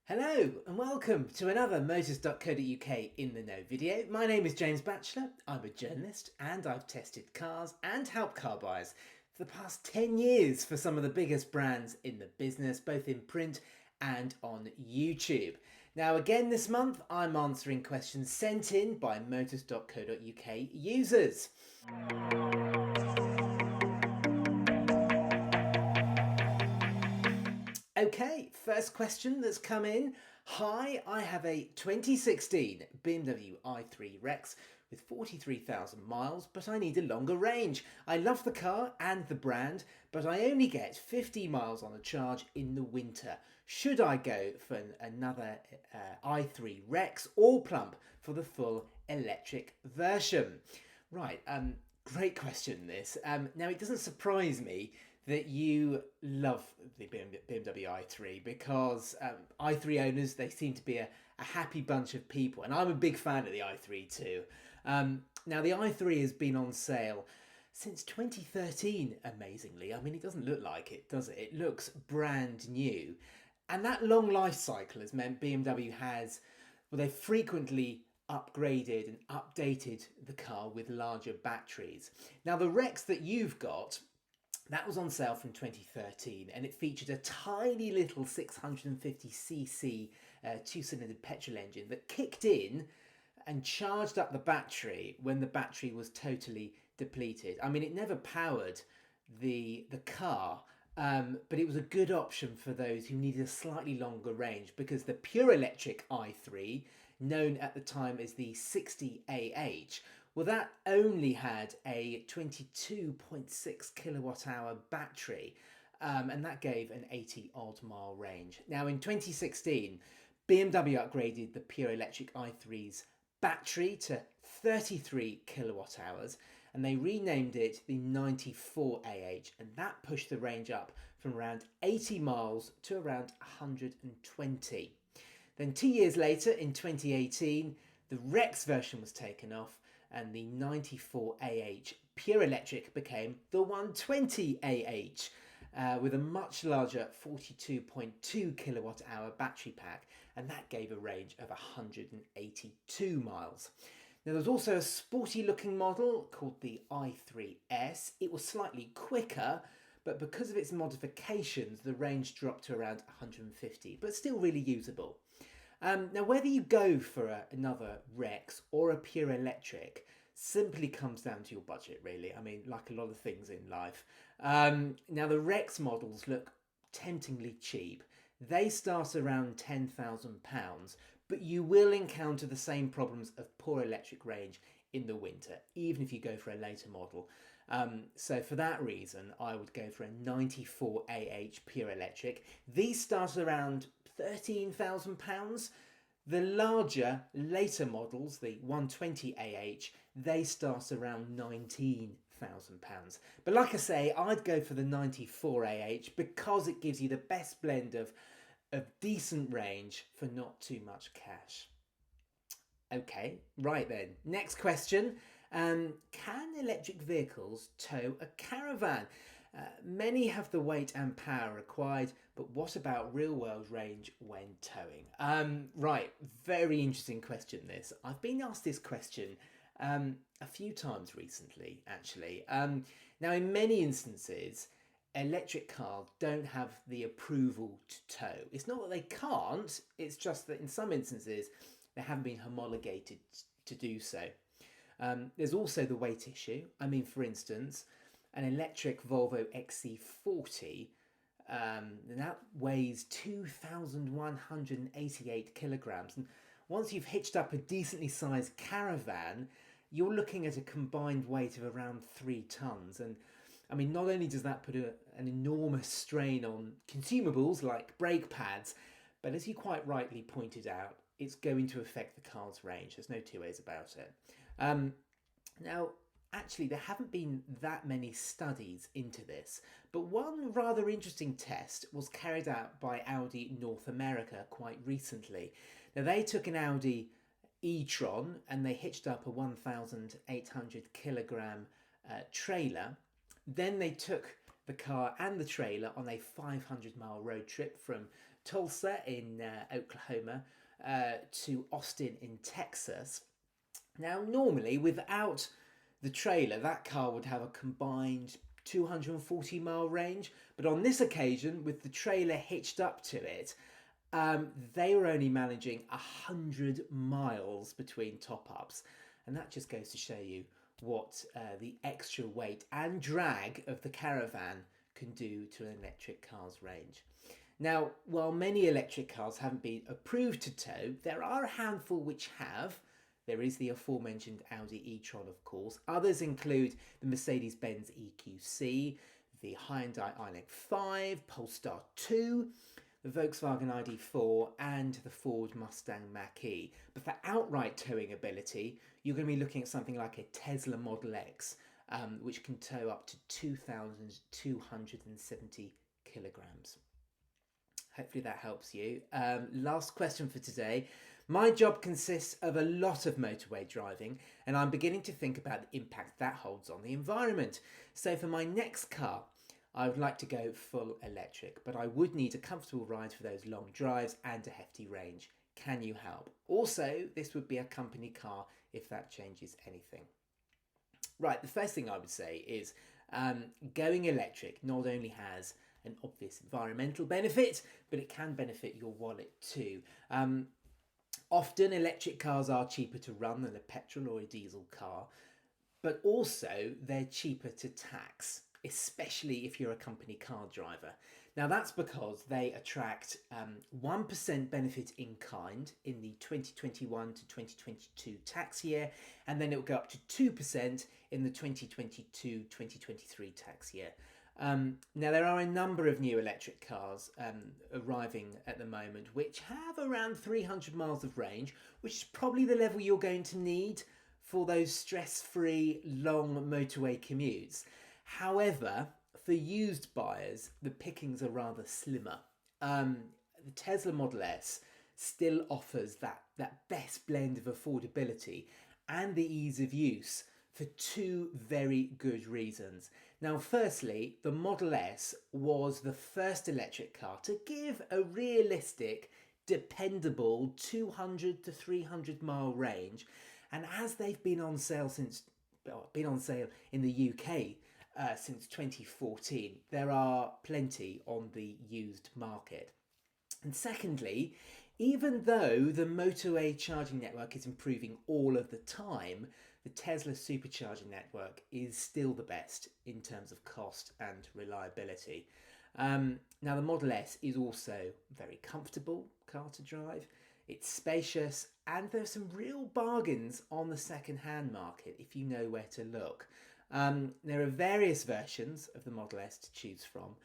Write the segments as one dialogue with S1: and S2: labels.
S1: Hello and welcome to another Motors.co.uk in the know video. My name is James Batchelor, I'm a journalist and I've tested cars and helped car buyers for the past 10 years for some of the biggest brands in the business, both in print and on YouTube. Now again this month I'm answering questions sent in by Motors.co.uk users. Okay, first question that's come in. Hi, I have a 2016 BMW i3 Rex with 43,000 miles, but I need a longer range. I love the car and the brand, but I only get 50 miles on a charge in the winter. Should I go for another i3 Rex or plump for the full electric version? Right, great question this. Now it doesn't surprise me that you love the BMW i3 because i3 owners, they seem to be a happy bunch of people, and I'm a big fan of the i3 too. Now the i3 has been on sale since 2013, amazingly. I mean, it doesn't look like it, does it? It looks brand new. And that long life cycle has meant BMW has, well, they've frequently upgraded and updated the car with larger batteries. Now the Rex that you've got, that was on sale from 2013 and it featured a tiny little 650cc two-cylinder petrol engine that kicked in and charged up the battery when the battery was totally depleted. I mean, it never powered the car, but it was a good option for those who needed a slightly longer range because the pure electric i3, known at the time as the 60AH, well, that only had a 22.6 kilowatt hour battery, and that gave an 80 odd mile range. Now in 2016, BMW upgraded the pure electric i3's battery to 33 kilowatt hours and they renamed it the 94AH, and that pushed the range up from around 80 miles to around 120. Then 2 years later, in 2018, the Rex version was taken off and the 94AH pure electric became the 120AH with a much larger 42.2 kilowatt hour battery pack, and that gave a range of 182 miles. Now there was also a sporty looking model called the i3S. It was slightly quicker, but because of its modifications the range dropped to around 150, but still really usable. Now whether you go for another Rex or a pure electric simply comes down to your budget, really. I mean, like a lot of things in life. Now the Rex models look temptingly cheap. They start around £10,000, but you will encounter the same problems of poor electric range in the winter, even if you go for a later model. So for that reason, I would go for a 94AH pure electric. These start around £13,000. The larger, later models, the 120AH, they start around £19,000. But like I say, I'd go for the 94AH because it gives you the best blend of decent range for not too much cash. Okay, right then. Next question. Can electric vehicles tow a caravan? Many have the weight and power required, but what about real-world range when towing? Right, very interesting question this. I've been asked this question a few times recently, actually. Now, in many instances, electric cars don't have the approval to tow. It's not that they can't, it's just that in some instances, they haven't been homologated to do so. There's also the weight issue. I mean, for instance, an electric Volvo XC40, that weighs 2,188 kilograms. And once you've hitched up a decently sized caravan, you're looking at a combined weight of around 3 tons. And I mean, not only does that put an enormous strain on consumables like brake pads, but as you quite rightly pointed out, it's going to affect the car's range. There's no two ways about it. Now, actually, there haven't been that many studies into this, but one rather interesting test was carried out by Audi North America quite recently. Now, they took an Audi e-tron and they hitched up a 1,800 kilogram trailer. Then they took the car and the trailer on a 500-mile road trip from Tulsa in Oklahoma to Austin in Texas. Now, normally without the trailer, that car would have a combined 240-mile range, but on this occasion, with the trailer hitched up to it, they were only managing 100 miles between top-ups, and that just goes to show you what the extra weight and drag of the caravan can do to an electric car's range. Now, while many electric cars haven't been approved to tow, there are a handful which have. There is the aforementioned Audi e-tron, of course. Others include the Mercedes-Benz EQC, the Hyundai iONIQ 5, Polestar 2, the Volkswagen ID4 and the Ford Mustang Mach-E. But for outright towing ability, you're going to be looking at something like a Tesla Model X, which can tow up to 2,270 kilograms. Hopefully that helps you. Last question for today. My job consists of a lot of motorway driving, and I'm beginning to think about the impact that holds on the environment. So for my next car, I would like to go full electric, but I would need a comfortable ride for those long drives and a hefty range. Can you help? Also, this would be a company car if that changes anything. Right, the first thing I would say is going electric not only has an obvious environmental benefit, but it can benefit your wallet too. Often electric cars are cheaper to run than a petrol or a diesel car, but also they're cheaper to tax, especially if you're a company car driver. Now that's because they attract 1% benefit in kind in the 2021 to 2022 tax year, and then it will go up to 2% in the 2022-2023 tax year. Now there are a number of new electric cars arriving at the moment which have around 300 miles of range, which is probably the level you're going to need for those stress-free long motorway commutes. However, for used buyers, the pickings are rather slimmer. The Tesla Model S still offers that best blend of affordability and the ease of use for two very good reasons. Now, firstly, the Model S was the first electric car to give a realistic, dependable 200 to 300 mile range, and as they've been on sale in the UK since 2014, there are plenty on the used market. And secondly, even though the motorway charging network is improving all of the time, the Tesla supercharging network is still the best in terms of cost and reliability. Now the Model S is also a very comfortable car to drive. It's spacious, and there's some real bargains on the second-hand market if you know where to look. There are various versions of the Model S to choose from,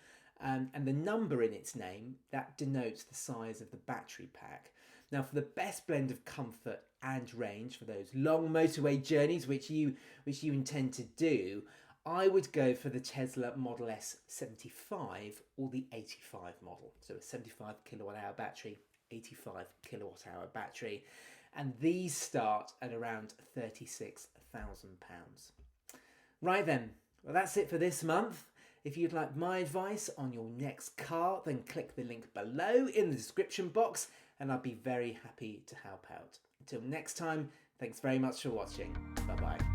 S1: and the number in its name, that denotes the size of the battery pack. Now, for the best blend of comfort and range for those long motorway journeys which you intend to do, I would go for the Tesla Model S 75 or the 85 model. So a 75 kilowatt hour battery, 85 kilowatt hour battery, and these start at around £36,000. Right then, well, that's it for this month. If you'd like my advice on your next car, then click the link below in the description box and I'll be very happy to help out. Until next time, thanks very much for watching. Bye bye.